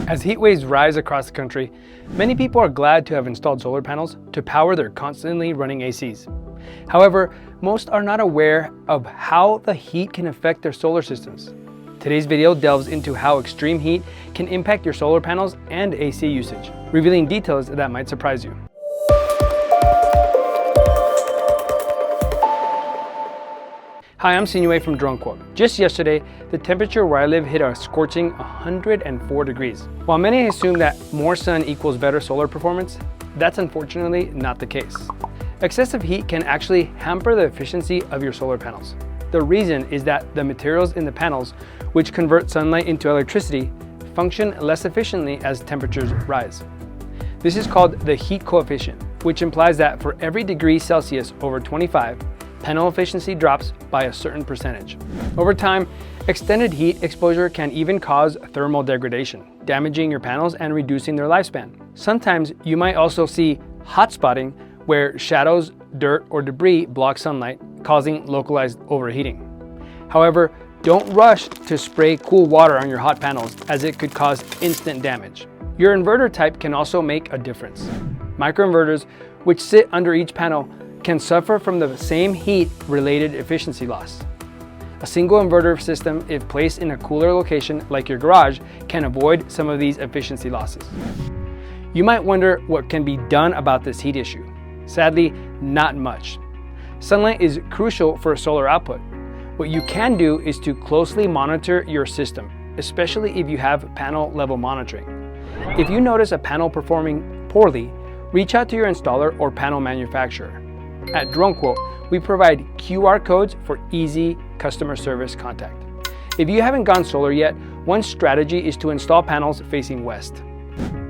As heat waves rise across the country, many people are glad to have installed solar panels to power their constantly running ACs. However, most are not aware of how the heat can affect their solar systems. Today's video delves into how extreme heat can impact your solar panels and AC usage, revealing details that might surprise you. Hi, I'm Sinue from DroneQuote. Just yesterday, the temperature where I live hit a scorching 104 degrees. While many assume that more sun equals better solar performance, that's unfortunately not the case. Excessive heat can actually hamper the efficiency of your solar panels. The reason is that the materials in the panels, which convert sunlight into electricity, function less efficiently as temperatures rise. This is called the heat coefficient, which implies that for every degree Celsius over 25, panel efficiency drops by a certain percentage. Over time, extended heat exposure can even cause thermal degradation, damaging your panels and reducing their lifespan. Sometimes you might also see hot spotting, where shadows, dirt, or debris block sunlight, causing localized overheating. However, don't rush to spray cool water on your hot panels, as it could cause instant damage. Your inverter type can also make a difference. Microinverters, which sit under each panel, can suffer from the same heat-related efficiency loss. A single inverter system, if placed in a cooler location like your garage, can avoid some of these efficiency losses. You might wonder what can be done about this heat issue. Sadly, not much. Sunlight is crucial for solar output. What you can do is to closely monitor your system, especially if you have panel level monitoring. If you notice a panel performing poorly, reach out to your installer or panel manufacturer. At DroneQuote, we provide QR codes for easy customer service contact. If you haven't gone solar yet, one strategy is to install panels facing west.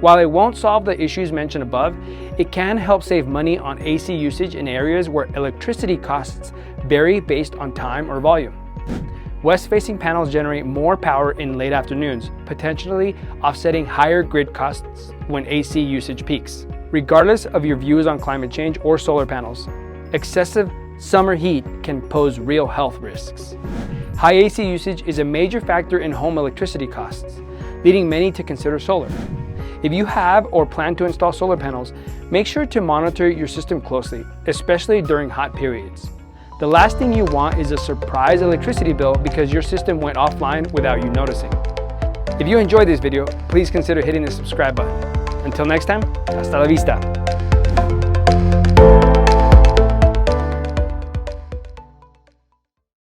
While it won't solve the issues mentioned above, it can help save money on AC usage in areas where electricity costs vary based on time or volume. West-facing panels generate more power in late afternoons, potentially offsetting higher grid costs when AC usage peaks. Regardless of your views on climate change or solar panels, excessive summer heat can pose real health risks. High AC usage is a major factor in home electricity costs, leading many to consider solar. If you have or plan to install solar panels, make sure to monitor your system closely, especially during hot periods. The last thing you want is a surprise electricity bill because your system went offline without you noticing. If you enjoyed this video, please consider hitting the subscribe button. Until next time, hasta la vista.